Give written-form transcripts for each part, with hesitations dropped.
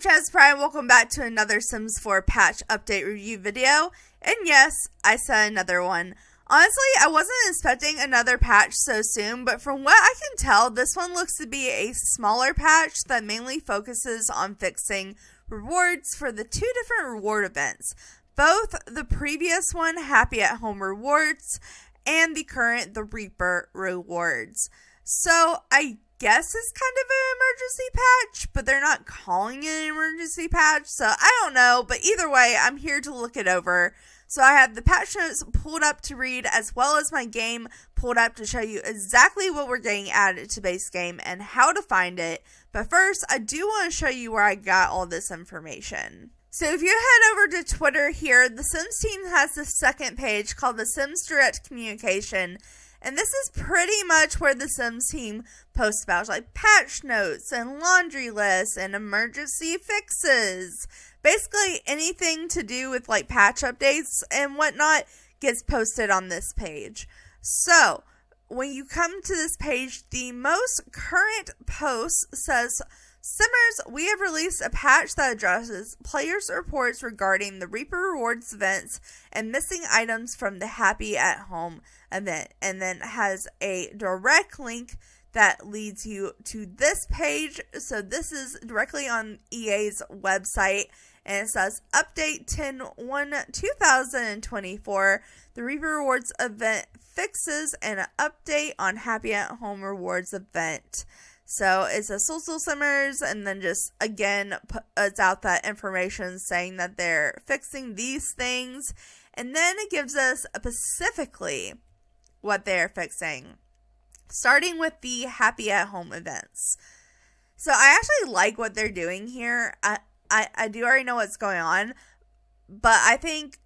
ChezPride, welcome back to another Sims 4 patch update review video. And yes, I said another one. Honestly, I wasn't expecting another patch so soon, but from what I can tell, this one looks to be a smaller patch that mainly focuses on fixing rewards for the two different reward events. Both the previous one, Happy at Home rewards, and the current, the Reaper rewards. So I guess it's kind of an emergency patch, but they're not calling it an emergency patch, so I don't know. But either way, I'm here to look it over. So I have the patch notes pulled up to read, as well as my game pulled up to show you exactly what we're getting added to base game and how to find it. But first, I do want to show you where I got all this information. So if you head over to Twitter here, the Sims team has the second page called the Sims Direct Communication. And this is pretty much where the Sims team posts about like patch notes and laundry lists and emergency fixes. Basically anything to do with like patch updates and whatnot gets posted on this page. So when you come to this page, the most current post says, Simmers, we have released a patch that addresses players' reports regarding the Reaper Rewards events and missing items from the Happy at Home event, and then has a direct link that leads you to this page. So this is directly on EA's website, and it says Update 10/1/2024, the Reaper Rewards event fixes and an update on Happy at Home Rewards event. So it's a Soul Simmers, and then just again puts out that information saying that they're fixing these things, and then it gives us specifically what they're fixing, starting with the Happy at Home events. So I actually like what they're doing here. I do already know what's going on, but I think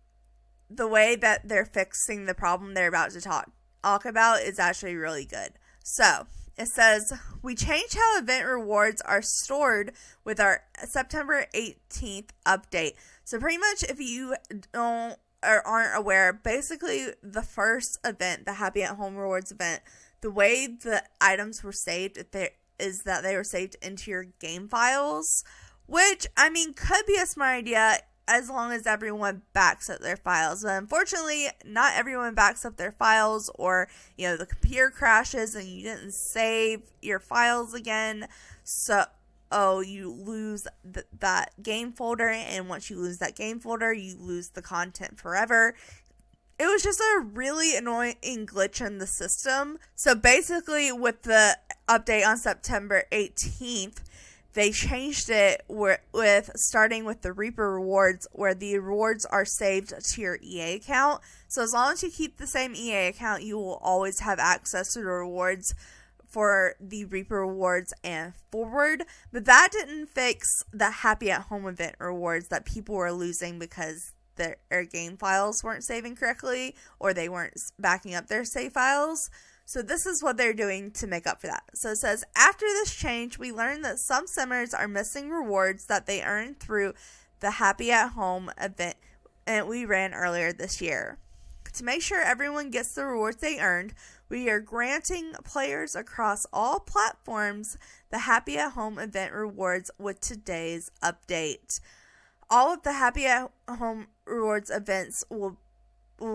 the way that they're fixing the problem they're about to talk about is actually really good. So it says, we changed how event rewards are stored with our September 18th update. So pretty much if you don't or aren't aware, basically the first event, the Happy at Home rewards event, the way the items were saved is that they were saved into your game files, which, I mean, could be a smart idea as long as everyone backs up their files. But unfortunately, not everyone backs up their files, or, you know, the computer crashes and you didn't save your files again. So, you lose that game folder, and once you lose that game folder, you lose the content forever. It was just a really annoying glitch in the system. So basically, with the update on September 18th, they changed it with starting with the Reaper rewards, where the rewards are saved to your EA account. So as long as you keep the same EA account, you will always have access to the rewards for the Reaper rewards and forward. But that didn't fix the Happy at Home event rewards that people were losing because their game files weren't saving correctly, or they weren't backing up their save files. So this is what they're doing to make up for that. So it says, after this change, we learned that some Simmers are missing rewards that they earned through the Happy at Home event and we ran earlier this year. To make sure everyone gets the rewards they earned, we are granting players across all platforms the Happy at Home event rewards with today's update. All of the Happy at Home rewards events will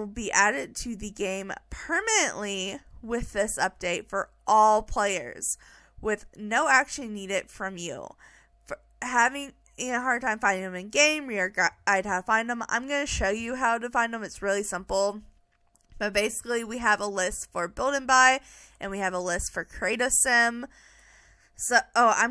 be added to the game permanently with this update for all players, with no action needed from you. For having a hard time finding them in game, we are guide how to find them. I'm going to show you how to find them. It's really simple. But basically, we have a list for build and buy, and we have a list for create a sim. So, I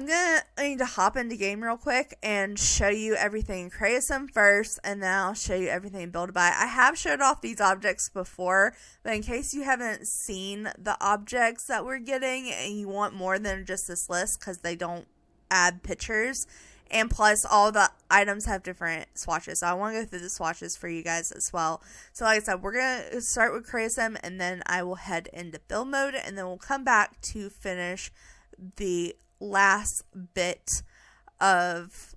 need to hop into game real quick and show you everything in create a sim first, and then I'll show you everything in build and buy. I have showed off these objects before, but in case you haven't seen the objects that we're getting and you want more than just this list because they don't add pictures, and plus all the items have different swatches, so I want to go through the swatches for you guys as well. So like I said, we're going to start with create a sim, and then I will head into build mode, and then we'll come back to finish the last bit of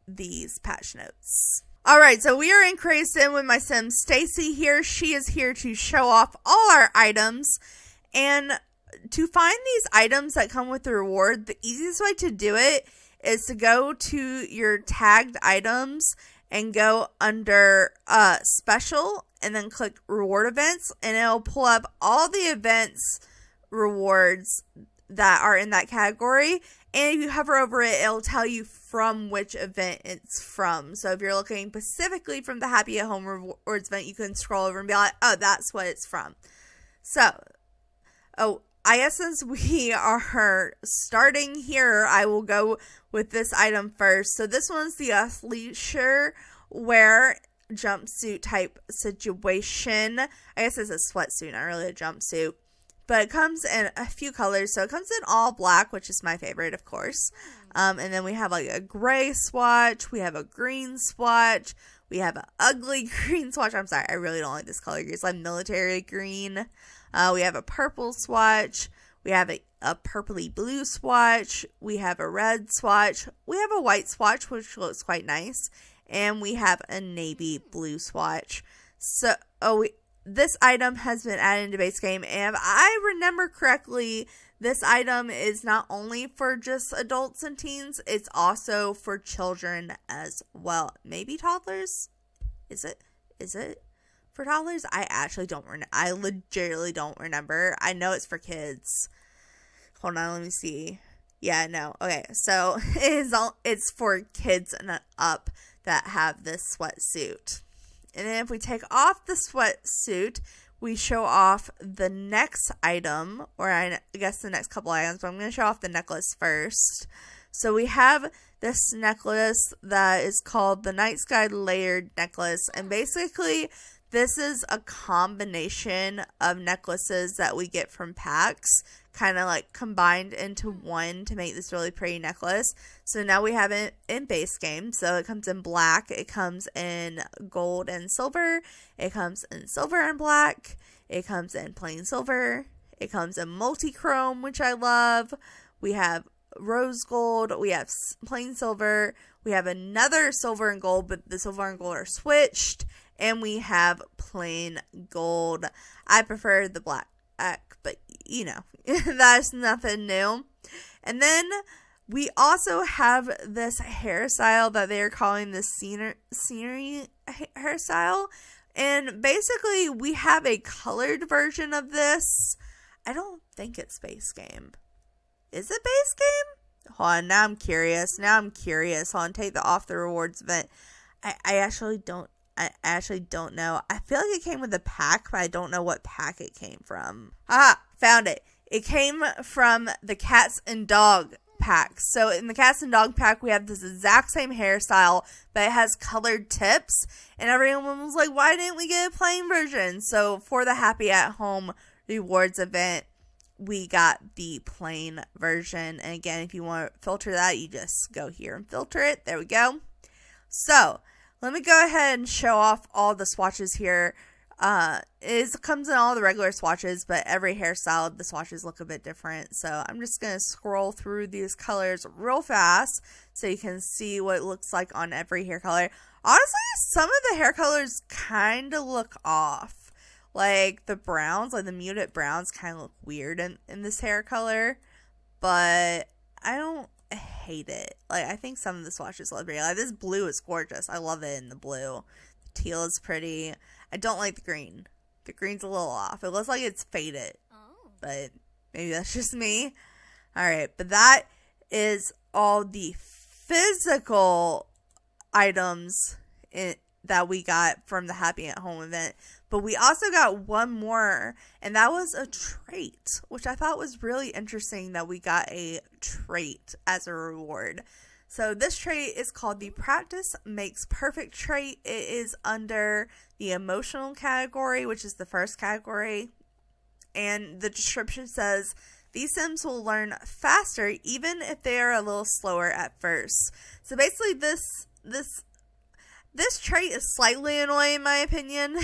these patch notes. Alright, so we are in Create Sim with my sim Stacy here. She is here to show off all our items, and to find these items that come with the reward, the easiest way to do it is to go to your tagged items and go under special and then click reward events, and it'll pull up all the events rewards that are in that category. And if you hover over it, it'll tell you from which event it's from. So if you're looking specifically from the Happy at Home rewards event, you can scroll over and be like, oh, that's what it's from. So, I guess since we are starting here, I will go with this item first. So this one's the athleisure wear jumpsuit type situation. I guess it's a sweatsuit, not really a jumpsuit. But it comes in a few colors. So it comes in all black, which is my favorite, of course. And then we have like a gray swatch. We have a green swatch. We have an ugly green swatch. I'm sorry, I really don't like this color. It's like military green. We have a purple swatch. We have a purpley blue swatch. We have a red swatch. We have a white swatch, which looks quite nice. And we have a navy blue swatch. So, this item has been added into base game, and if I remember correctly, this item is not only for just adults and teens, it's also for children as well. Maybe toddlers? Is it for toddlers? I actually don't remember. I legitimately don't remember. I know it's for kids. Hold on, let me see. Yeah, no. Okay, so it's for kids and up that have this sweatsuit. And then if we take off the sweatsuit, we show off the next item, or I guess the next couple items, but I'm going to show off the necklace first. So we have this necklace that is called the Night Sky Layered Necklace, and basically this is a combination of necklaces that we get from packs, kind of like combined into one to make this really pretty necklace. So now we have it in base game. So it comes in black, it comes in gold and silver, it comes in silver and black, it comes in plain silver, it comes in multi-chrome, which I love. We have rose gold, we have plain silver, we have another silver and gold, but the silver and gold are switched, and we have plain gold. I prefer the black, but you know, that's nothing new. And then we also have this hairstyle that they're calling the scenery hairstyle. And basically, we have a colored version of this. I don't think it's base game. Is it base game? Hold on, now I'm curious. Hold on, take the off the rewards event. I actually don't know. I feel like it came with a pack, but I don't know what pack it came from. Found it. It came from the cats and dog pack. So in the cats and dog pack, we have this exact same hairstyle, but it has colored tips. And everyone was like, why didn't we get a plain version? So for the Happy at Home rewards event, we got the plain version. And again, if you want to filter that, you just go here and filter it. There we go. So let me go ahead and show off all the swatches here. It comes in all the regular swatches, but every hairstyle, the swatches look a bit different. So I'm just going to scroll through these colors real fast so you can see what it looks like on every hair color. Honestly, some of the hair colors kind of look off. Like the browns, like the muted browns kind of look weird in this hair color, but I don't hate it. Like, I think some of the swatches look pretty. Like, this blue is gorgeous. I love it in the blue. The teal is pretty. I don't like the green. The green's a little off. It looks like it's faded. But maybe that's just me. Alright, but that is all the physical items that we got from the Happy at Home event. But we also got one more, and that was a trait, which I thought was really interesting that we got a trait as a reward. So this trait is called the Practice Makes Perfect trait. It is under the emotional category, which is the first category. And the description says, these Sims will learn faster even if they are a little slower at first. So basically this trait is slightly annoying in my opinion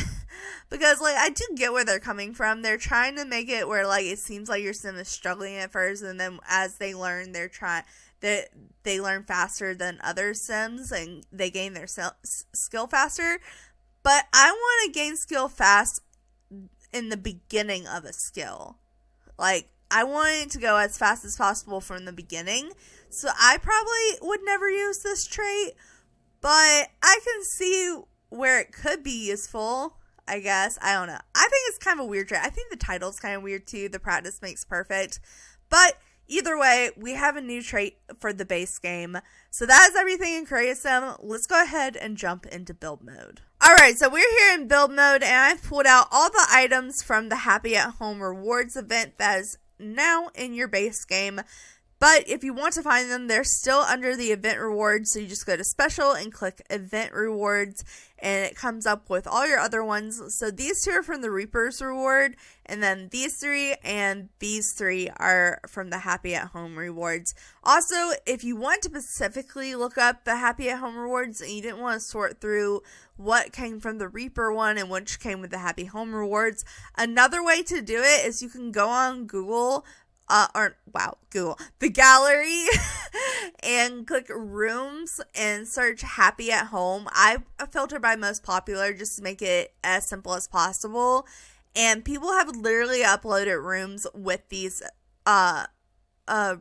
because like I do get where they're coming from. They're trying to make it where like it seems like your Sim is struggling at first, and then as they learn, they learn faster than other Sims and they gain their skill faster. But I want to gain skill fast in the beginning of a skill. Like, I wanted to go as fast as possible from the beginning. So I probably would never use this trait, but I can see where it could be useful, I guess. I don't know. I think it's kind of a weird trait. I think the title's kind of weird too. The practice makes perfect. But either way, we have a new trait for the base game. So that is everything in Create Sim. Let's go ahead and jump into build mode. Alright, so we're here in build mode, and I've pulled out all the items from the Happy at Home Rewards event that is now in your base game. But if you want to find them, they're still under the event rewards. So you just go to special and click event rewards, and it comes up with all your other ones. So these two are from the Reaper's reward, and then these three and these three are from the Happy at Home rewards. Also, if you want to specifically look up the Happy at Home rewards and you didn't want to sort through what came from the Reaper one and which came with the Happy Home rewards, another way to do it is you can go on Google, Google, the gallery, and click rooms and search Happy at Home. I filter by most popular just to make it as simple as possible. And people have literally uploaded rooms with these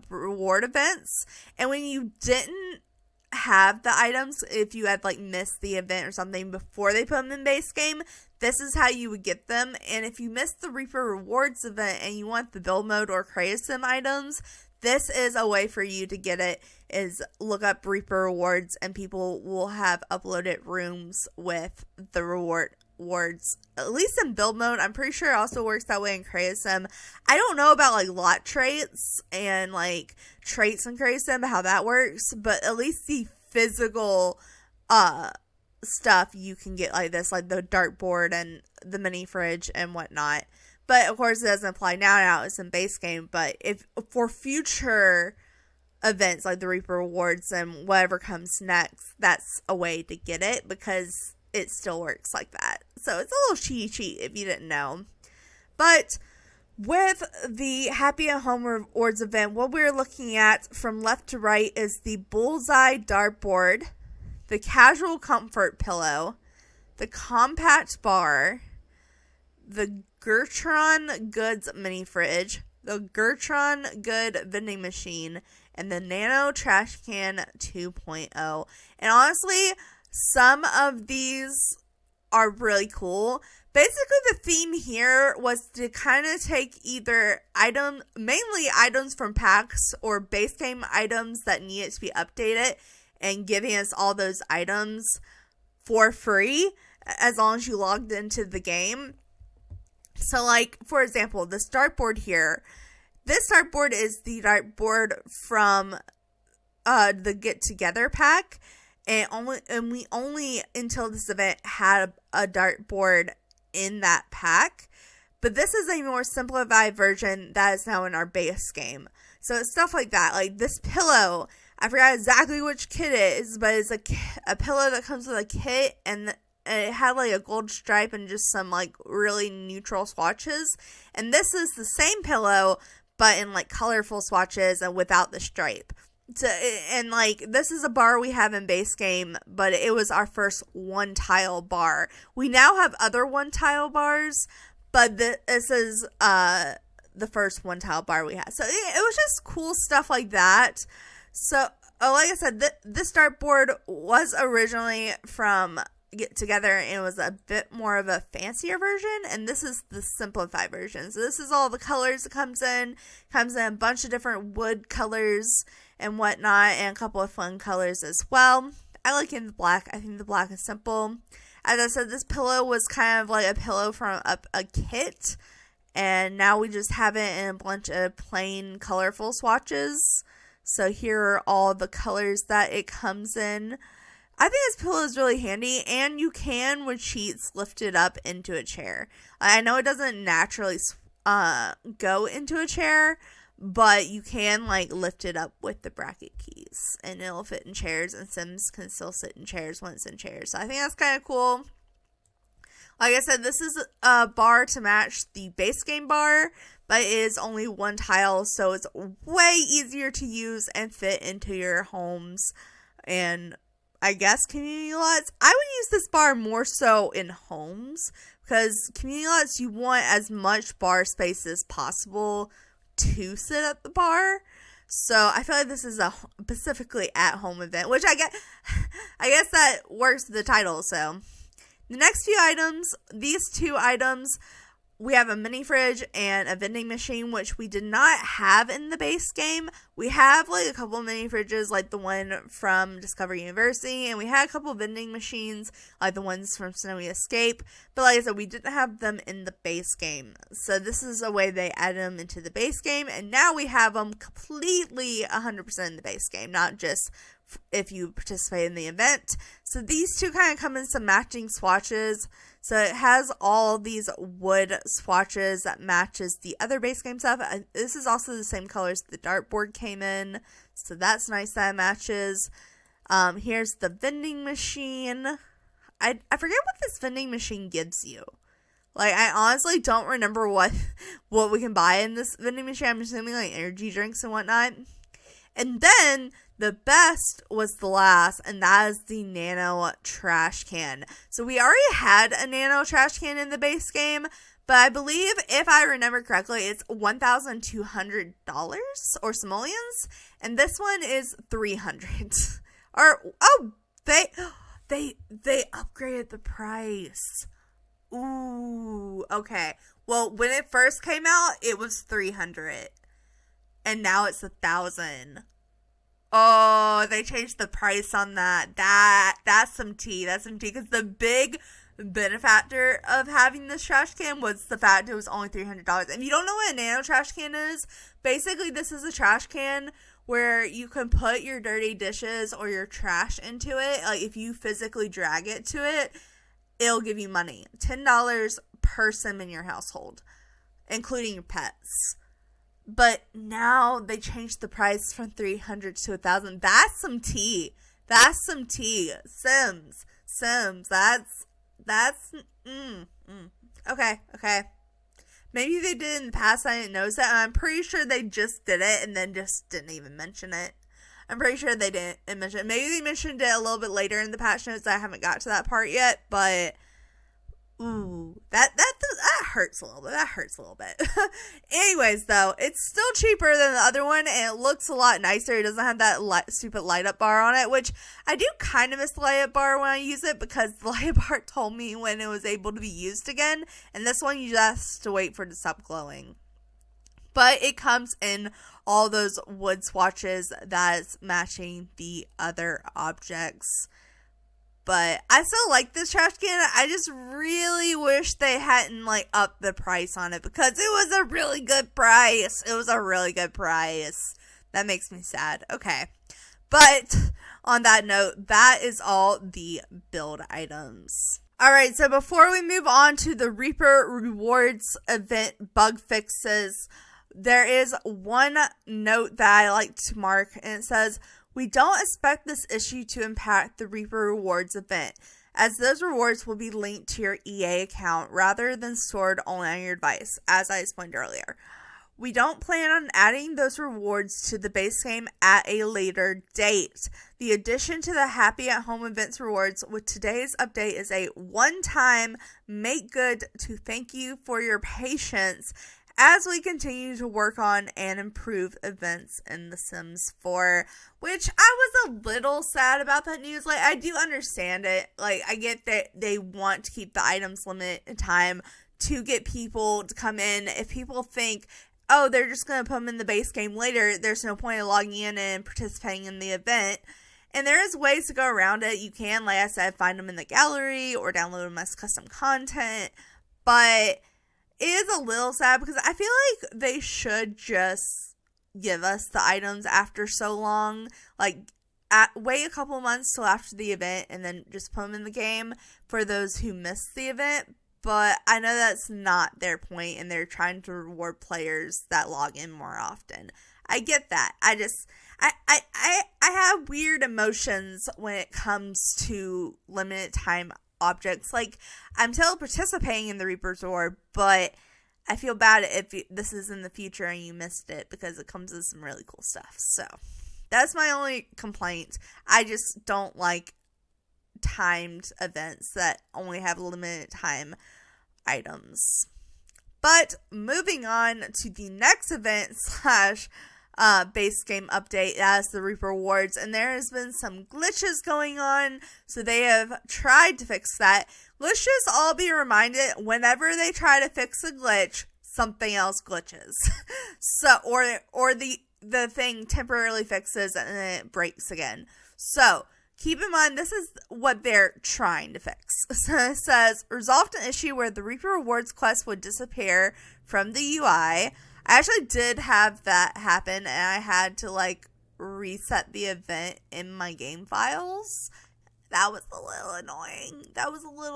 reward events. And when you didn't have the items, if you had like missed the event or something before they put them in base game, this is how you would get them. And if you missed the Reaper Rewards event and you want the build mode or Create Sim items, this is a way for you to get it, is look up Reaper Rewards, and people will have uploaded rooms with the rewards, at least in build mode. I'm pretty sure it also works that way in Create Sim. I don't know about like lot traits and like traits in Create Sim, how that works, but at least the physical stuff you can get like this, like the dartboard and the mini fridge and whatnot. But of course it doesn't apply now it's in base game. But if for future events like the Reaper Rewards and whatever comes next, that's a way to get it, because it still works like that. So it's a little cheat if you didn't know. But with the Happy at Home Rewards event, what we're looking at from left to right is the Bullseye dartboard, the Casual Comfort pillow, the Compact bar, the Gertron Goods mini fridge, the Gertron Good vending machine, and the Nano Trash Can 2.0. And honestly, some of these are really cool. Basically, the theme here was to kind of take either mainly items from packs or base game items that needed to be updated, and giving us all those items for free as long as you logged into the game. So like, for example, this dartboard here. This dartboard is the dartboard from the Get Together pack. And we only until this event had a dartboard in that pack. But this is a more simplified version that is now in our base game. So it's stuff like that. Like this pillow, I forgot exactly which kit it is, but it's a pillow that comes with a kit, and it had like a gold stripe and just some like really neutral swatches. And this is the same pillow, but in like colorful swatches and without the stripe. And like, this is a bar we have in base game, but it was our first one tile bar. We now have other one tile bars, but this is the first one tile bar we had. So it was just cool stuff like that. So like I said, this dartboard was originally from Get Together, and it was a bit more of a fancier version, and this is the simplified version. So this is all the colors it comes in a bunch of different wood colors and whatnot, and a couple of fun colors as well. I like it in the black. I think the black is simple. As I said, this pillow was kind of like a pillow from a kit, and now we just have it in a bunch of plain colorful swatches. So here are all the colors that it comes in. I think this pillow is really handy, and you can, with sheets, lift it up into a chair. I know it doesn't naturally go into a chair, but you can like lift it up with the bracket keys, and it'll fit in chairs, and Sims can still sit in chairs when it's in chairs. So I think that's kind of cool. Like I said, this is a bar to match the base game bar, but it is only one tile, so it's way easier to use and fit into your homes and I guess community lots. I would use this bar more so in homes, because community lots, you want as much bar space as possible to sit at the bar. So I feel like this is a specifically at-home event, which I guess that works with the title. So the next few items, these 2 items, we have a mini fridge and a vending machine, which we did not have in the base game. We have like a couple of mini fridges, like the one from Discovery University, and we had a couple of vending machines, like the ones from Snowy Escape. But like I said, we didn't have them in the base game. So this is a way they added them into the base game, and now we have them completely 100% in the base game, not just if you participate in the event. So these 2 kind of come in some matching swatches. So it has all these wood swatches that matches the other base game stuff. This is also the same colors the dartboard came in. So that's nice that it matches. Here's the vending machine. I forget what this vending machine gives you. Like, I honestly don't remember what we can buy in this vending machine. I'm assuming like energy drinks and whatnot. And then the best was the last, and that is the nano trash can. So we already had a nano trash can in the base game, but I believe, if I remember correctly, it's $1,200 or simoleons, and this one is $300. They upgraded the price. Ooh, okay. Well, when it first came out, it was $300, and now it's $1,000. Oh, they changed the price on that. That's some tea. That's some tea. Because the big benefactor of having this trash can was the fact it was only $300. If you don't know what a nano trash can is, basically this is a trash can where you can put your dirty dishes or your trash into it. Like, if you physically drag it to it, it'll give you money. $10 per sim in your household, including your pets. But now they changed the price from $300 to $1,000. That's some tea. That's some tea. Sims. Okay. Maybe they did in the past. I didn't notice that. I'm pretty sure they just did it and then just didn't even mention it. I'm pretty sure they didn't mention it. Maybe they mentioned it a little bit later in the patch notes. I haven't got to that part yet, but ooh, that hurts a little bit. That hurts a little bit. Anyways, though, it's still cheaper than the other one, and it looks a lot nicer. It doesn't have that stupid light-up bar on it, which I do kind of miss the light-up bar when I use it, because the light-up bar told me when it was able to be used again, and this one you just have to wait for it to stop glowing. But it comes in all those wood swatches that's matching the other objects. But I still like this trash can. I just really wish they hadn't upped the price on it, because it was a really good price. That makes me sad. Okay. But on that note, that is all the build items. Alright, so before we move on to the Reaper Rewards event bug fixes, there is one note that I like to mark, and it says, "We don't expect this issue to impact the Reaper Rewards event, as those rewards will be linked to your EA account rather than stored only on your device, as I explained earlier. We don't plan on adding those rewards to the base game at a later date. The addition to the Happy at Home events rewards with today's update is a one-time make good to thank you for your patience as we continue to work on and improve events in The Sims 4, which I was a little sad about that news. I do understand it. I get that they want to keep the items limited time to get people to come in. If people think, oh, they're just going to put them in the base game later, there's no point in logging in and participating in the event. And there is ways to go around it. You can, like I said, find them in the gallery or download them as custom content. But it is a little sad, because I feel like they should just give us the items after so long. Wait a couple months till after the event and then just put them in the game for those who missed the event. But I know that's not their point, and they're trying to reward players that log in more often. I get that. I have weird emotions when it comes to limited time objects. I'm still participating in the Reaper's Reward, but I feel bad if this is in the future and you missed it, because it comes with some really cool stuff. So that's my only complaint. I just don't like timed events that only have limited time items. But moving on to the next event slash base game update as the Reaper Rewards, and there has been some glitches going on, so they have tried to fix that. Let's just all be reminded, whenever they try to fix a glitch, something else glitches. So, or the thing temporarily fixes and then it breaks again. So, keep in mind, this is what they're trying to fix. So it says, resolved an issue where the Reaper Rewards quest would disappear from the UI. I actually did have that happen, and I had to, reset the event in my game files. That was a little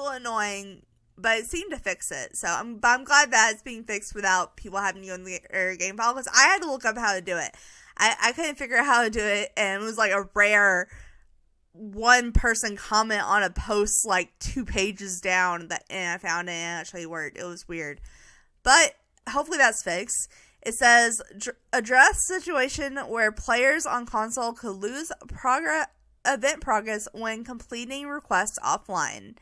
annoying. But it seemed to fix it. So I'm glad that it's being fixed without people having to go in the game file, because I had to look up how to do it. I couldn't figure out how to do it, and it was a rare one person comment on a post 2 pages down and I found it and it actually worked. It was weird. But hopefully that's fixed. It says, address situation where players on console could lose event progress when completing requests offline.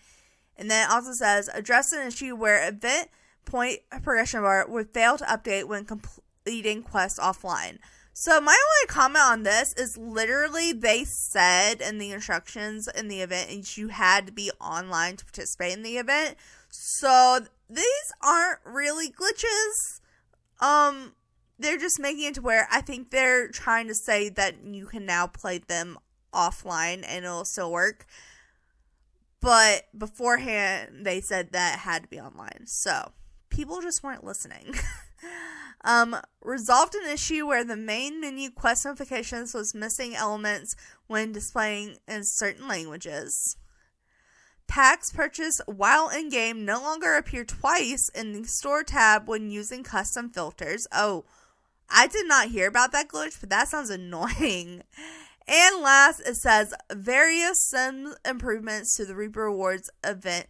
And then it also says, address an issue where event point progression bar would fail to update when completing quests offline. So my only comment on this is literally they said in the instructions in the event you had to be online to participate in the event. So these aren't really glitches. They're just making it to where I think they're trying to say that you can now play them offline and it'll still work. But beforehand, they said that it had to be online. So people just weren't listening. Resolved an issue where the main menu quest notifications was missing elements when displaying in certain languages. Packs purchased while in-game no longer appear twice in the store tab when using custom filters. Oh, I did not hear about that glitch, but that sounds annoying. And last, it says various sim improvements to the Reaper Rewards event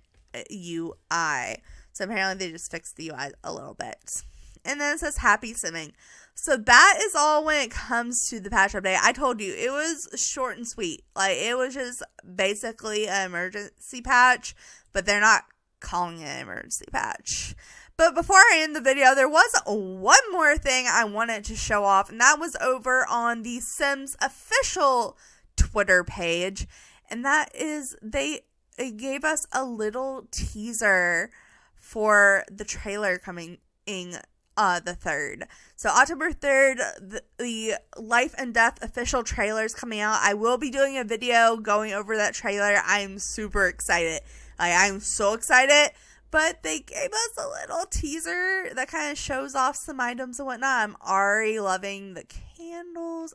UI. So apparently they just fixed the UI a little bit. And then it says happy simming. So that is all when it comes to the patch update. I told you, it was short and sweet. It was just basically an emergency patch, but they're not calling it an emergency patch. But before I end the video, there was one more thing I wanted to show off, and that was over on the Sims official Twitter page. And that is, they gave us a little teaser for the trailer coming in the 3rd. So October 3rd, the Life and Death official trailer is coming out. I will be doing a video going over that trailer. I'm super excited. I'm so excited. But they gave us a little teaser that kind of shows off some items and whatnot. I'm already loving the candles.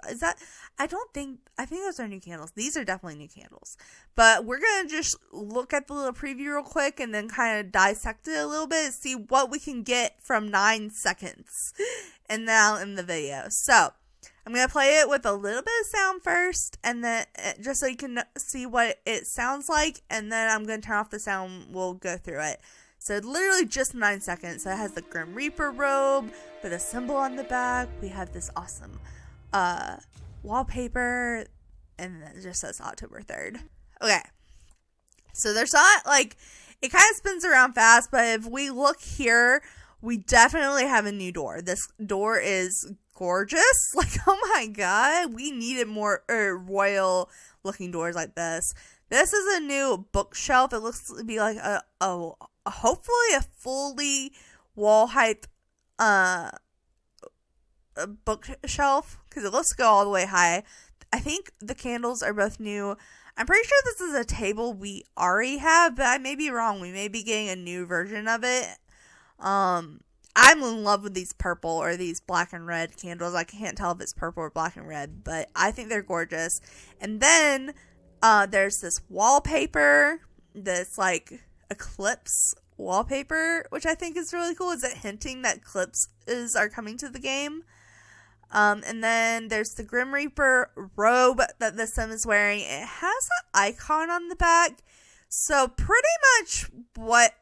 I think those are new candles. These are definitely new candles. But we're going to just look at the little preview real quick and then kind of dissect it a little bit and see what we can get from 9 seconds. And now in the video. So, I'm going to play it with a little bit of sound first, and then just so you can see what it sounds like, and then I'm going to turn off the sound. We'll go through it. So literally just 9 seconds. So it has the Grim Reaper robe with a symbol on the back. We have this awesome wallpaper, and then it just says October 3rd. Okay. So there's not it kind of spins around fast, but if we look here, we definitely have a new door. This door is gorgeous. Oh my god, we needed more royal looking doors like this. This is a new bookshelf. It looks to be like a hopefully a fully wall height bookshelf, because it looks to go all the way high. I think the candles are both new. I'm pretty sure this is a table we already have, but I may be wrong. We may be getting a new version of it. I'm in love with these purple or these black and red candles. I can't tell if it's purple or black and red, but I think they're gorgeous. And then there's this wallpaper, this eclipse wallpaper, which I think is really cool. Is it hinting that eclipses are coming to the game? And then there's the Grim Reaper robe that the Sim is wearing. It has an icon on the back. So pretty much what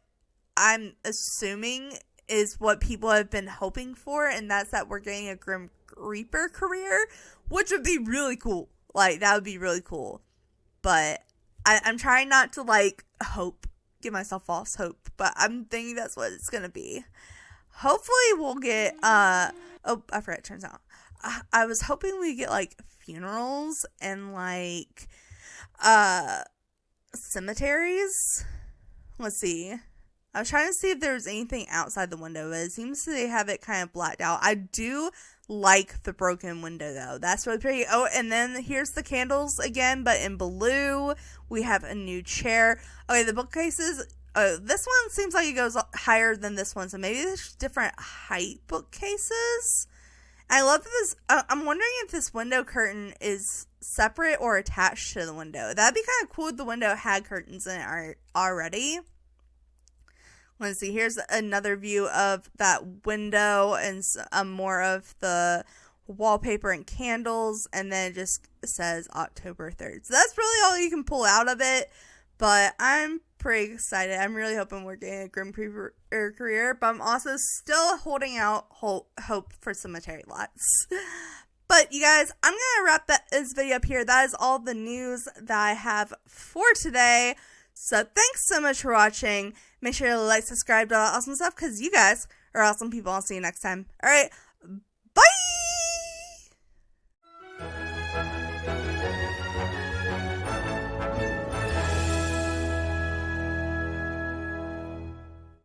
I'm assuming is what people have been hoping for, and that's that we're getting a Grim Reaper career, which would be really cool. That would be really cool. But I'm trying not to give myself false hope, but I'm thinking that's what it's gonna be. hopefully we'll get, oh, I forgot it turns out. I was hoping we get, like, funerals and, like, cemeteries. Let's see. I was trying to see if there was anything outside the window, but it seems they have it kind of blacked out. I do like the broken window, though. That's really pretty. Oh, and then here's the candles again, but in blue. We have a new chair. Okay, the bookcases. This one seems like it goes higher than this one, so maybe there's different height bookcases. I love this. I'm wondering if this window curtain is separate or attached to the window. That'd be kind of cool if the window had curtains in it already. Let's see, here's another view of that window and more of the wallpaper and candles, and then it just says October 3rd. So that's really all you can pull out of it, but I'm pretty excited. I'm really hoping we're getting a Grim Reaper career, but I'm also still holding out hope for cemetery lots. But you guys, I'm going to wrap this video up here. That is all the news that I have for today. So thanks so much for watching. Make sure to like, subscribe to all that awesome stuff because you guys are awesome people. I'll see you next time. All right.